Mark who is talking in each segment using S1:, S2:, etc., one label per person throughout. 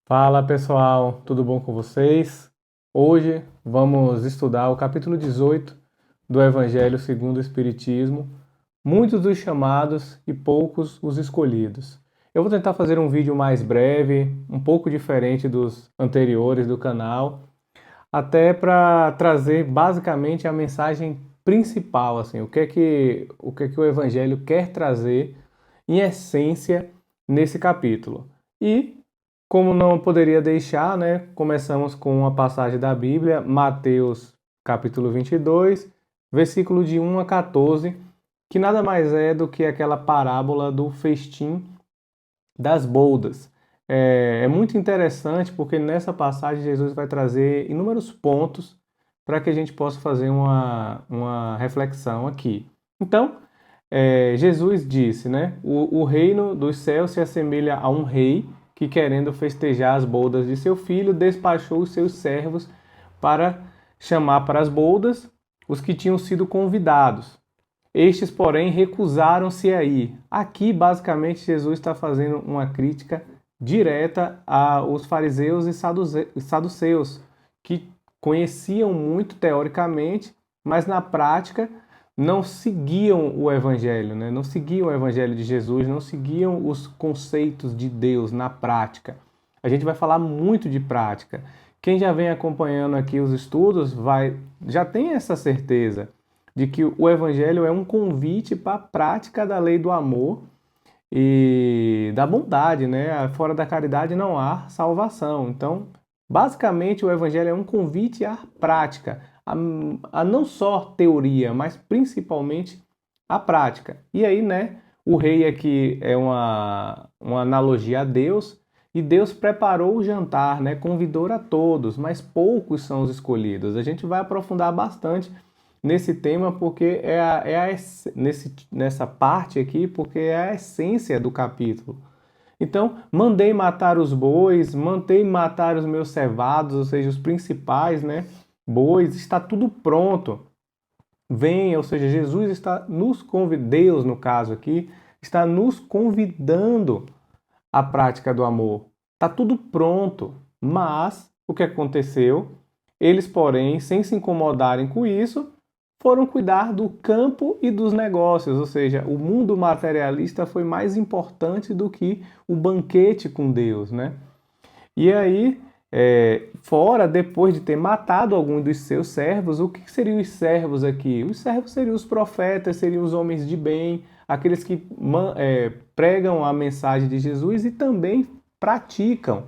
S1: Fala pessoal, tudo bom com vocês? Hoje vamos estudar o capítulo 18 do Evangelho segundo o Espiritismo, muitos dos chamados e poucos os escolhidos. Eu vou tentar fazer um vídeo mais breve, um pouco diferente dos anteriores do canal, até para trazer basicamente a mensagem principal, assim, o que é que o Evangelho quer trazer em essência nesse capítulo. E como não poderia deixar, né? Começamos com uma passagem da Bíblia, Mateus capítulo 22, versículo de 1 a 14, que nada mais é do que aquela parábola do festim das boldas. É muito interessante porque nessa passagem Jesus vai trazer inúmeros pontos para que a gente possa fazer uma reflexão aqui. Então, Jesus disse, né? O reino dos céus se assemelha a um rei que, querendo festejar as bodas de seu filho, despachou os seus servos para chamar para as bodas os que tinham sido convidados. Estes, porém, recusaram-se a ir. Aqui, basicamente, Jesus está fazendo uma crítica direta aos fariseus e saduceus, que conheciam muito teoricamente, mas na prática não seguiam o evangelho, né? Não seguiam o evangelho de Jesus, não seguiam os conceitos de Deus na prática. A gente vai falar muito de prática. Quem já vem acompanhando aqui os estudos já tem essa certeza de que o evangelho é um convite para a prática da lei do amor e da bondade, né? Fora da caridade não há salvação. Então, basicamente, o evangelho é um convite à prática, a não só teoria, mas principalmente a prática. E aí, né? O rei aqui é uma analogia a Deus, e Deus preparou o jantar, né? Convidou a todos, mas poucos são os escolhidos. A gente vai aprofundar bastante nesse tema porque nessa parte aqui, porque é a essência do capítulo. Então, mandei matar os bois, mandei matar os meus cevados, ou seja, os principais, né? Bois, está tudo pronto. Venha, ou seja, Jesus está nos convidando, Deus no caso aqui, está nos convidando à prática do amor. Está tudo pronto, mas o que aconteceu? Eles, porém, sem se incomodarem com isso, foram cuidar do campo e dos negócios, ou seja, o mundo materialista foi mais importante do que o banquete com Deus, né? E aí, fora, depois de ter matado algum dos seus servos, o que seriam os servos aqui? Os servos seriam os profetas, seriam os homens de bem, aqueles que pregam a mensagem de Jesus e também praticam.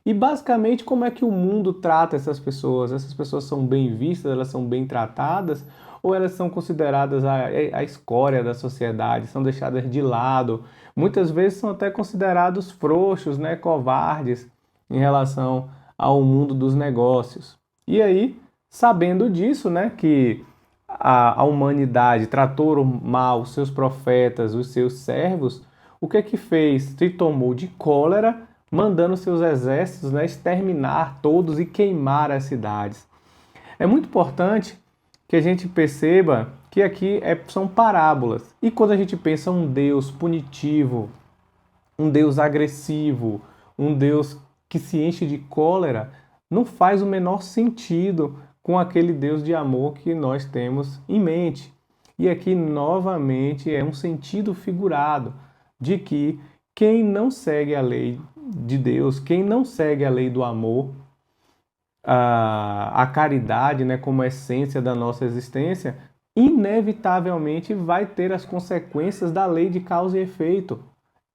S1: E basicamente, como é que o mundo trata essas pessoas? Essas pessoas são bem vistas, elas são bem tratadas, ou elas são consideradas a escória da sociedade, são deixadas de lado? Muitas vezes são até considerados frouxos, né, covardes em relação ao mundo dos negócios. E aí, sabendo disso, né, que a humanidade tratou mal os seus profetas, os seus servos, o que é que fez? Se tomou de cólera, mandando seus exércitos, né, exterminar todos e queimar as cidades. É muito importante que a gente perceba que aqui são parábolas. E quando a gente pensa um Deus punitivo, um Deus agressivo, um Deus que se enche de cólera, não faz o menor sentido com aquele Deus de amor que nós temos em mente. E aqui, novamente, é um sentido figurado de que quem não segue a lei de Deus, quem não segue a lei do amor, a caridade, né, como essência da nossa existência, inevitavelmente vai ter as consequências da lei de causa e efeito.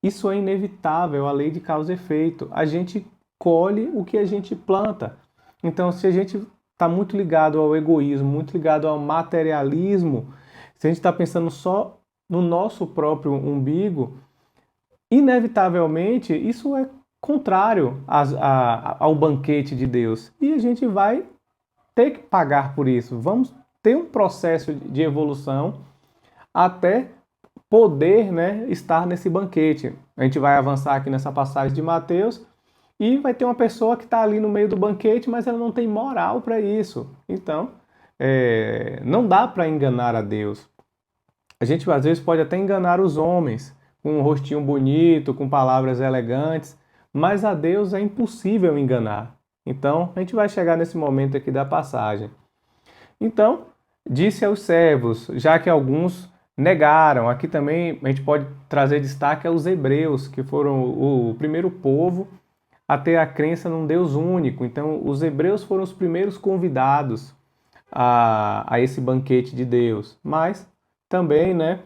S1: Isso é inevitável, a lei de causa e efeito. A gente colhe o que a gente planta. Então, se a gente está muito ligado ao egoísmo, muito ligado ao materialismo, se a gente está pensando só no nosso próprio umbigo, inevitavelmente isso é contrário ao banquete de Deus. E a gente vai ter que pagar por isso. Vamos ter um processo de evolução até poder, né, estar nesse banquete. A gente vai avançar aqui nessa passagem de Mateus e vai ter uma pessoa que está ali no meio do banquete, mas ela não tem moral para isso. Então, não dá para enganar a Deus. A gente às vezes pode até enganar os homens com um rostinho bonito, com palavras elegantes, mas a Deus é impossível enganar. Então, a gente vai chegar nesse momento aqui da passagem. Então, disse aos servos, já que alguns negaram. Aqui também a gente pode trazer destaque aos hebreus, que foram o primeiro povo a ter a crença num Deus único. Então, os hebreus foram os primeiros convidados a esse banquete de Deus. Mas também, né,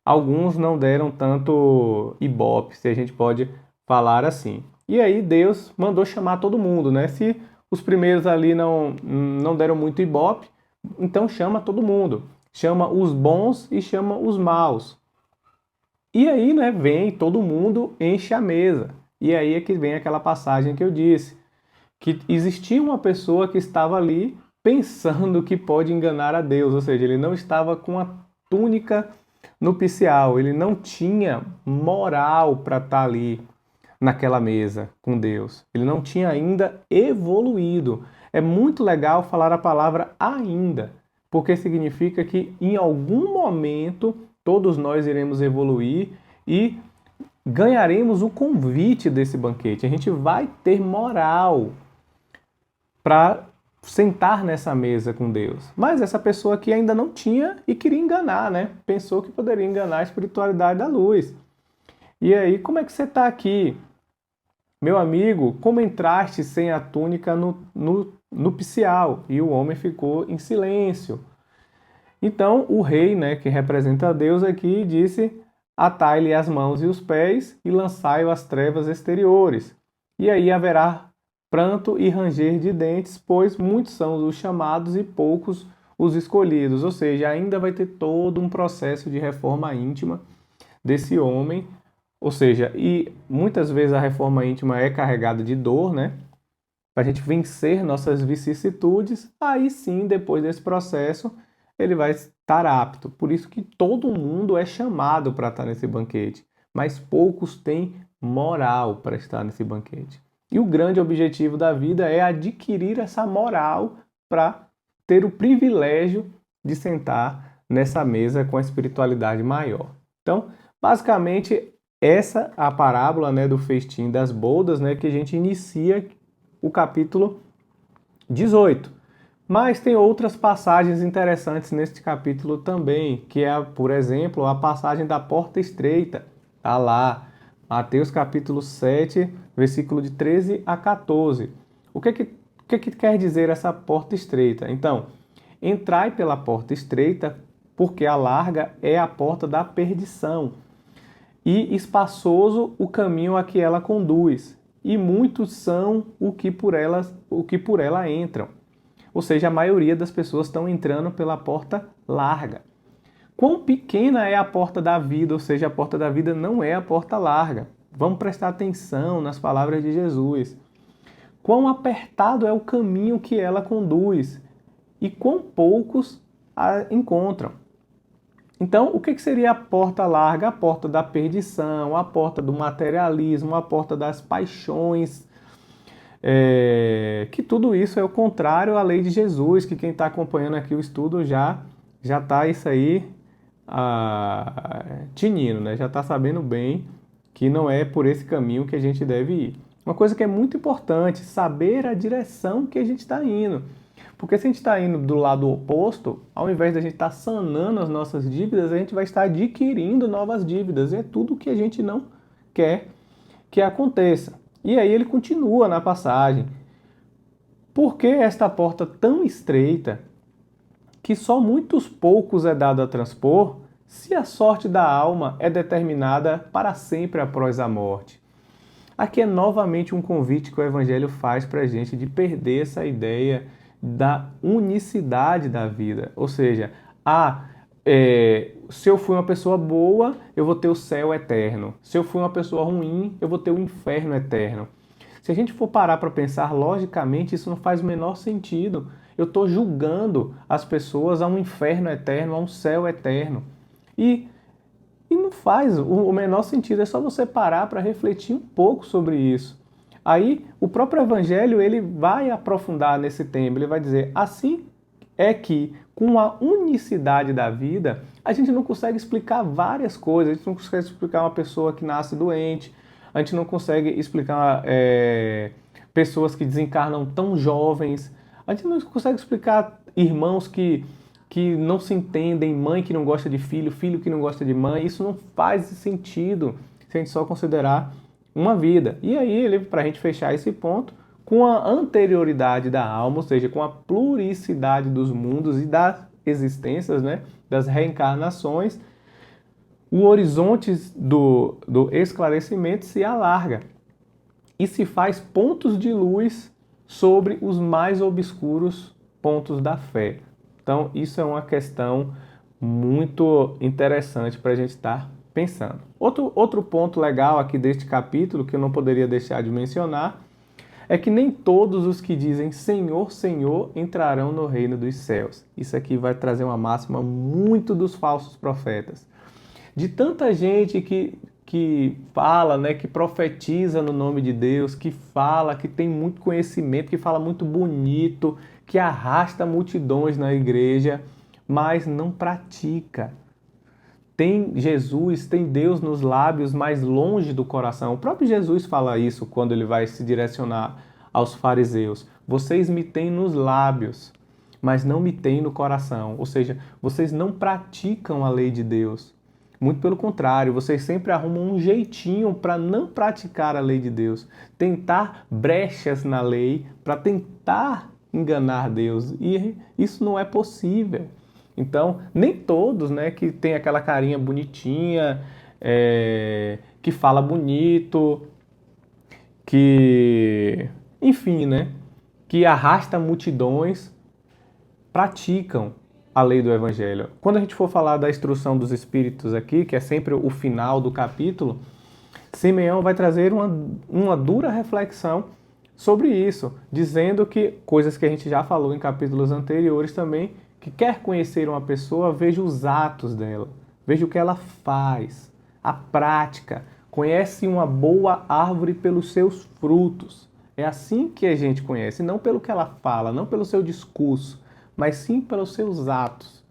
S1: alguns não deram tanto ibope, se a gente pode falar assim. E aí Deus mandou chamar todo mundo, né? Se os primeiros ali não deram muito ibope, então chama todo mundo. Chama os bons e chama os maus. E aí, né, vem todo mundo, enche a mesa. E aí é que vem aquela passagem que eu disse, que existia uma pessoa que estava ali pensando que pode enganar a Deus, ou seja, ele não estava com a túnica nupcial, ele não tinha moral para estar ali naquela mesa com Deus. Ele não tinha ainda evoluído. É muito legal falar a palavra ainda, porque significa que em algum momento todos nós iremos evoluir e ganharemos o convite desse banquete. A gente vai ter moral para sentar nessa mesa com Deus. Mas essa pessoa aqui ainda não tinha e queria enganar, né? Pensou que poderia enganar a espiritualidade da luz. E aí, como é que você está aqui? Meu amigo, como entraste sem a túnica nupcial? E o homem ficou em silêncio. Então, o rei, né, que representa Deus aqui, disse: atai-lhe as mãos e os pés e lançai-o às trevas exteriores. E aí haverá pranto e ranger de dentes, pois muitos são os chamados e poucos os escolhidos. Ou seja, ainda vai ter todo um processo de reforma íntima desse homem. Ou seja, e muitas vezes a reforma íntima é carregada de dor, né? Para a gente vencer nossas vicissitudes, aí sim, depois desse processo, ele vai estar apto. Por isso que todo mundo é chamado para estar nesse banquete, mas poucos têm moral para estar nesse banquete. E o grande objetivo da vida é adquirir essa moral para ter o privilégio de sentar nessa mesa com a espiritualidade maior. Então, basicamente, essa é a parábola, né, do festim das bodas, né, que a gente inicia o capítulo 18. Mas tem outras passagens interessantes neste capítulo também, que é, por exemplo, a passagem da porta estreita. Está lá, Mateus capítulo 7, versículo de 13 a 14. O que quer dizer essa porta estreita? Então, entrai pela porta estreita, porque a larga é a porta da perdição, e espaçoso o caminho a que ela conduz, e muitos são o que por ela entram. Ou seja, a maioria das pessoas estão entrando pela porta larga. Quão pequena é a porta da vida, ou seja, a porta da vida não é a porta larga. Vamos prestar atenção nas palavras de Jesus. Quão apertado é o caminho que ela conduz e quão poucos a encontram. Então, o que seria a porta larga? A porta da perdição, a porta do materialismo, a porta das paixões, que tudo isso é o contrário à lei de Jesus, que quem está acompanhando aqui o estudo já está isso aí tinindo, né? Já está sabendo bem que não é por esse caminho que a gente deve ir. Uma coisa que é muito importante, saber a direção que a gente está indo. Porque se a gente está indo do lado oposto, ao invés de a gente estar sanando as nossas dívidas, a gente vai estar adquirindo novas dívidas. E é tudo que a gente não quer que aconteça. E aí ele continua na passagem. Por que esta porta tão estreita, que só muitos poucos é dado a transpor, se a sorte da alma é determinada para sempre após a morte? Aqui é novamente um convite que o Evangelho faz para a gente de perder essa ideia da unicidade da vida. Ou seja, se eu fui uma pessoa boa, eu vou ter o céu eterno. Se eu fui uma pessoa ruim, eu vou ter o inferno eterno. Se a gente for parar para pensar logicamente, isso não faz o menor sentido. Eu estou julgando as pessoas a um inferno eterno, a um céu eterno. E não faz o menor sentido, é só você parar para refletir um pouco sobre isso. Aí o próprio Evangelho ele vai aprofundar nesse tema, ele vai dizer, assim é que com a unicidade da vida, a gente não consegue explicar várias coisas, a gente não consegue explicar uma pessoa que nasce doente, a gente não consegue explicar pessoas que desencarnam tão jovens, a gente não consegue explicar irmãos que não se entendem, mãe que não gosta de filho, filho que não gosta de mãe. Isso não faz sentido se a gente só considerar uma vida. E aí, para a gente fechar esse ponto, com a anterioridade da alma, ou seja, com a pluricidade dos mundos e das existências, né, das reencarnações, o horizonte do esclarecimento se alarga e se faz pontos de luz sobre os mais obscuros pontos da fé. Então, isso é uma questão muito interessante para a gente estar pensando. Outro ponto legal aqui deste capítulo, que eu não poderia deixar de mencionar, é que nem todos os que dizem Senhor, Senhor entrarão no reino dos céus. Isso aqui vai trazer uma máxima muito dos falsos profetas. De tanta gente que fala, né, que profetiza no nome de Deus, que fala, que tem muito conhecimento, que fala muito bonito, que arrasta multidões na igreja, mas não pratica. Tem Jesus, tem Deus nos lábios, mas longe do coração. O próprio Jesus fala isso quando ele vai se direcionar aos fariseus. Vocês me têm nos lábios, mas não me têm no coração. Ou seja, vocês não praticam a lei de Deus. Muito pelo contrário, vocês sempre arrumam um jeitinho para não praticar a lei de Deus. Tentar brechas na lei para tentar enganar Deus. E isso não é possível. Então, nem todos, né, que tem aquela carinha bonitinha, que fala bonito, enfim, né, que arrasta multidões, praticam a lei do Evangelho. Quando a gente for falar da instrução dos Espíritos aqui, que é sempre o final do capítulo, Simeão vai trazer uma dura reflexão sobre isso, dizendo que, coisas que a gente já falou em capítulos anteriores também, que quer conhecer uma pessoa, veja os atos dela, veja o que ela faz, a prática. Conhece uma boa árvore pelos seus frutos. É assim que a gente conhece, não pelo que ela fala, não pelo seu discurso, mas sim pelos seus atos.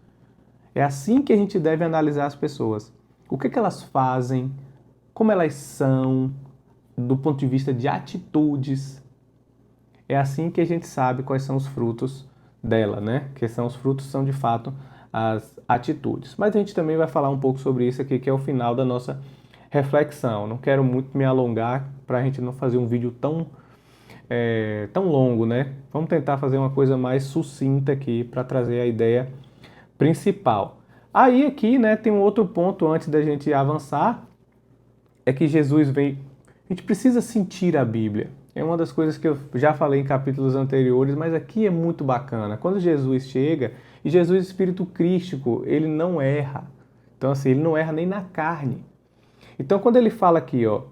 S1: É assim que a gente deve analisar as pessoas. O que elas fazem, como elas são, do ponto de vista de atitudes. É assim que a gente sabe quais são os frutos dela, né? Que são os frutos, são de fato as atitudes. Mas a gente também vai falar um pouco sobre isso aqui, que é o final da nossa reflexão. Não quero muito me alongar para a gente não fazer um vídeo tão longo, né? Vamos tentar fazer uma coisa mais sucinta aqui para trazer a ideia principal. Aí aqui, né, tem um outro ponto antes da gente avançar, é que Jesus vem. A gente precisa sentir a Bíblia. É uma das coisas que eu já falei em capítulos anteriores, mas aqui é muito bacana. Quando Jesus chega, e Jesus, Espírito Crístico, ele não erra. Então, assim, ele não erra nem na carne. Então, quando ele fala aqui, ó,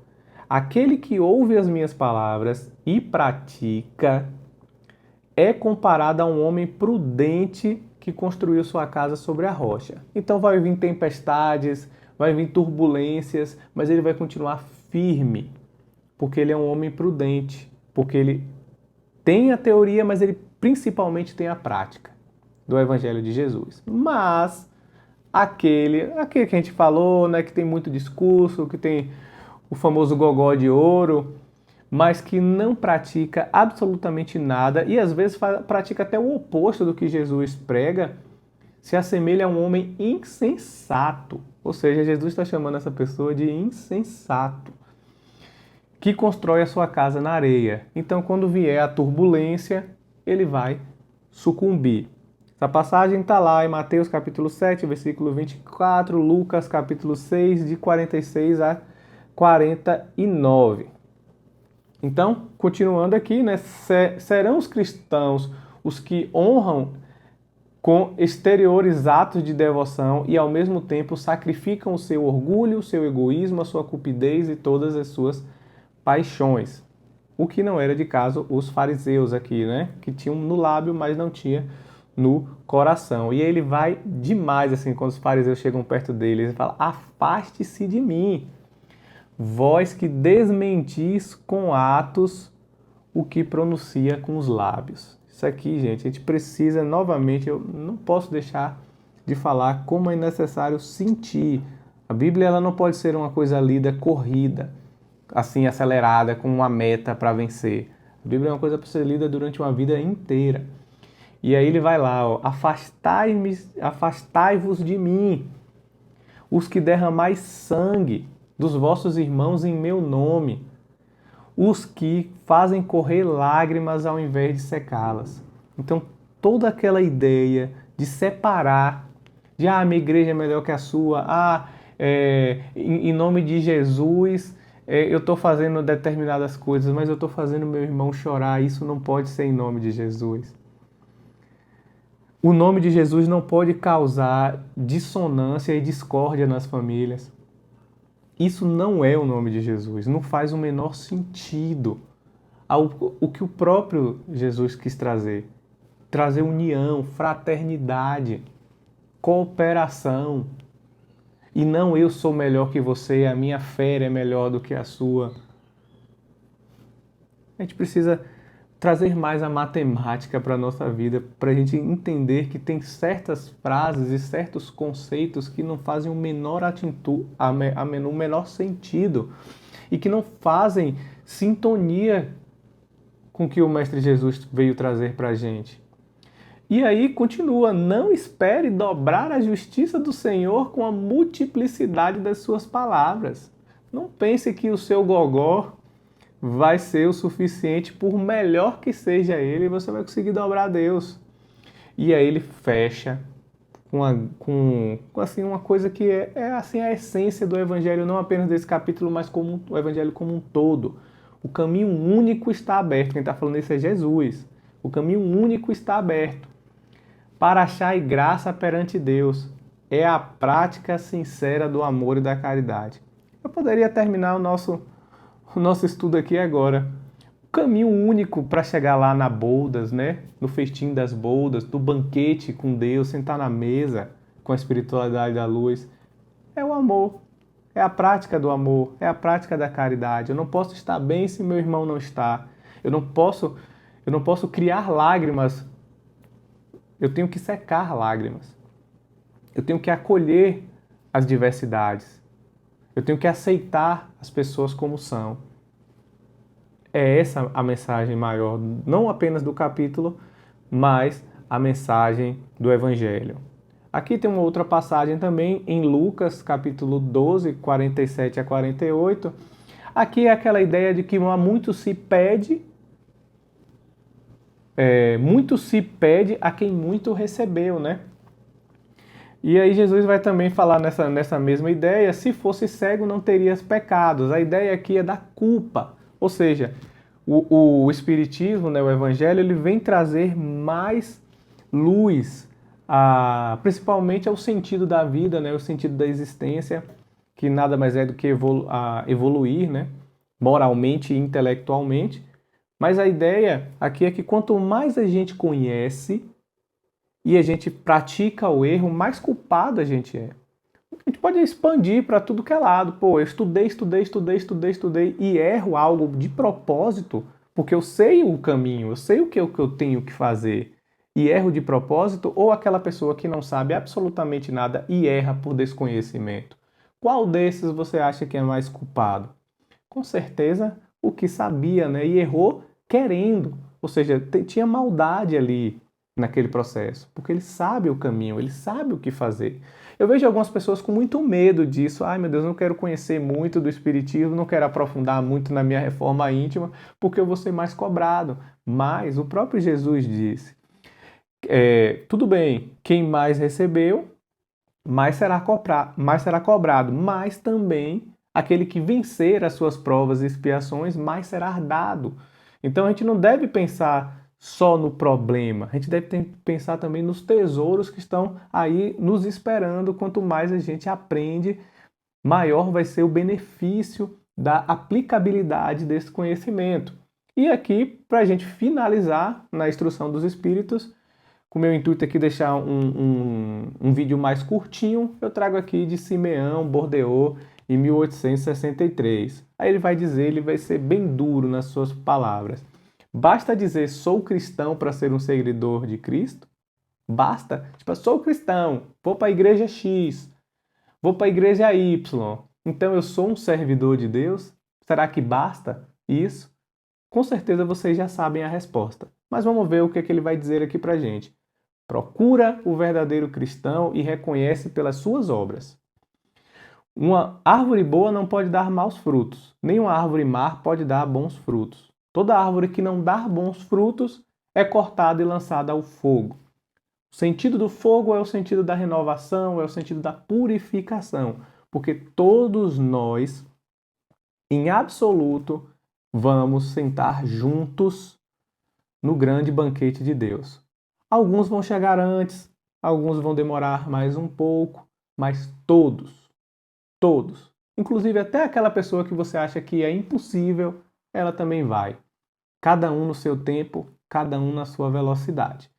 S1: aquele que ouve as minhas palavras e pratica é comparado a um homem prudente que construiu sua casa sobre a rocha. Então, vai vir tempestades, vai vir turbulências, mas ele vai continuar firme. Porque ele é um homem prudente, porque ele tem a teoria, mas ele principalmente tem a prática do Evangelho de Jesus. Mas aquele que a gente falou, né, que tem muito discurso, que tem o famoso gogó de ouro, mas que não pratica absolutamente nada e às vezes pratica até o oposto do que Jesus prega, se assemelha a um homem insensato. Ou seja, Jesus está chamando essa pessoa de insensato, que constrói a sua casa na areia. Então, quando vier a turbulência, ele vai sucumbir. Essa passagem está lá em Mateus capítulo 7, versículo 24, Lucas capítulo 6, de 46 a 49. Então, continuando aqui, né, serão os cristãos os que honram com exteriores atos de devoção e, ao mesmo tempo, sacrificam o seu orgulho, o seu egoísmo, a sua cupidez e todas as suas paixões. O que não era de caso os fariseus aqui, né? Que tinham no lábio, mas não tinha no coração. E ele vai demais, assim, quando os fariseus chegam perto dele, ele fala: afaste-se de mim, vós que desmentis com atos o que pronuncia com os lábios. Isso aqui, gente, a gente precisa, novamente, eu não posso deixar de falar como é necessário sentir. A Bíblia ela não pode ser uma coisa lida corrida. assim acelerada, com uma meta para vencer. A Bíblia é uma coisa para ser lida durante uma vida inteira. E aí ele vai lá, ó, afastai-vos de mim, os que derramais sangue dos vossos irmãos em meu nome, os que fazem correr lágrimas ao invés de secá-las. Então, toda aquela ideia de separar, de minha igreja é melhor que a sua, em nome de Jesus, eu estou fazendo determinadas coisas, mas eu estou fazendo meu irmão chorar, isso não pode ser em nome de Jesus. O nome de Jesus não pode causar dissonância e discórdia nas famílias. Isso não é o nome de Jesus, não faz o menor sentido o que o próprio Jesus quis trazer. Trazer união, fraternidade, cooperação. E não eu sou melhor que você, a minha fé é melhor do que a sua. A gente precisa trazer mais a matemática para a nossa vida, para a gente entender que tem certas frases e certos conceitos que não fazem o menor sentido e que não fazem sintonia com o que o Mestre Jesus veio trazer para a gente. E aí continua, não espere dobrar a justiça do Senhor com a multiplicidade das suas palavras. Não pense que o seu gogó vai ser o suficiente, por melhor que seja ele, e você vai conseguir dobrar a Deus. E aí ele fecha com assim, uma coisa que é assim, a essência do Evangelho, não apenas desse capítulo, mas como o Evangelho como um todo. O caminho único está aberto. Quem está falando isso é Jesus. O caminho único está aberto para achar graça perante Deus. É a prática sincera do amor e da caridade. Eu poderia terminar o nosso estudo aqui agora. O caminho único para chegar lá na boldas, né? No festim das boldas, do banquete com Deus, sentar na mesa com a espiritualidade da luz, é o amor. É a prática do amor, é a prática da caridade. Eu não posso estar bem se meu irmão não está. Eu não posso criar lágrimas. Eu tenho que secar lágrimas. Eu tenho que acolher as diversidades. Eu tenho que aceitar as pessoas como são. É essa a mensagem maior, não apenas do capítulo, mas a mensagem do Evangelho. Aqui tem uma outra passagem também em Lucas, capítulo 12, 47 a 48. Aqui é aquela ideia de que muito se pede a quem muito recebeu, né? E aí Jesus vai também falar nessa mesma ideia, se fosse cego não terias pecados. A ideia aqui é da culpa, ou seja, o Espiritismo, né, o Evangelho, ele vem trazer mais luz, principalmente ao sentido da vida, né, o sentido da existência, que nada mais é do que evoluir, né, moralmente e intelectualmente. Mas a ideia aqui é que quanto mais a gente conhece e a gente pratica o erro, mais culpado a gente é. A gente pode expandir para tudo que é lado. Pô, eu estudei e erro algo de propósito, porque eu sei o caminho, eu sei o que eu tenho que fazer e erro de propósito, ou aquela pessoa que não sabe absolutamente nada e erra por desconhecimento. Qual desses você acha que é mais culpado? Com certeza o que sabia, né? E errou querendo, ou seja, tinha maldade ali naquele processo, porque ele sabe o caminho, ele sabe o que fazer. Eu vejo algumas pessoas com muito medo disso. Ai, meu Deus, não quero conhecer muito do Espiritismo, não quero aprofundar muito na minha reforma íntima, porque eu vou ser mais cobrado. Mas o próprio Jesus disse, tudo bem, quem mais recebeu, mais será cobrado, mas também aquele que vencer as suas provas e expiações, mais será dado. Então a gente não deve pensar só no problema, a gente deve pensar também nos tesouros que estão aí nos esperando. Quanto mais a gente aprende, maior vai ser o benefício da aplicabilidade desse conhecimento. E aqui, para a gente finalizar na instrução dos espíritos, com o meu intuito aqui deixar um vídeo mais curtinho, eu trago aqui de Simeão Bordeaux, em 1863. Aí ele vai dizer, ele vai ser bem duro nas suas palavras. Basta dizer sou cristão para ser um seguidor de Cristo? Basta? Tipo, sou cristão, vou para a igreja X, vou para a igreja Y, então eu sou um servidor de Deus? Será que basta isso? Com certeza vocês já sabem a resposta, mas vamos ver o que ele vai dizer aqui para a gente. Procura o verdadeiro cristão e reconhece pelas suas obras. Uma árvore boa não pode dar maus frutos, nem uma árvore má pode dar bons frutos. Toda árvore que não dá bons frutos é cortada e lançada ao fogo. O sentido do fogo é o sentido da renovação, é o sentido da purificação, porque todos nós, em absoluto, vamos sentar juntos no grande banquete de Deus. Alguns vão chegar antes, alguns vão demorar mais um pouco, mas todos, inclusive até aquela pessoa que você acha que é impossível, ela também vai. Cada um no seu tempo, cada um na sua velocidade.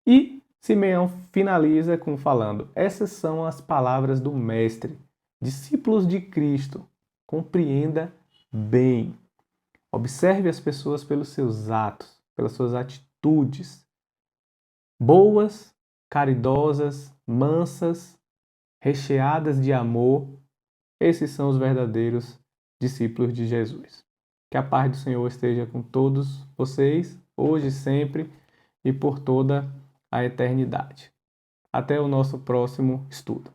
S1: E Simeão finaliza falando: essas são as palavras do Mestre, discípulos de Cristo. Compreenda bem. Observe as pessoas pelos seus atos, pelas suas atitudes. Boas, caridosas, mansas, recheadas de amor. Esses são os verdadeiros discípulos de Jesus. Que a paz do Senhor esteja com todos vocês, hoje, sempre e por toda a eternidade. Até o nosso próximo estudo.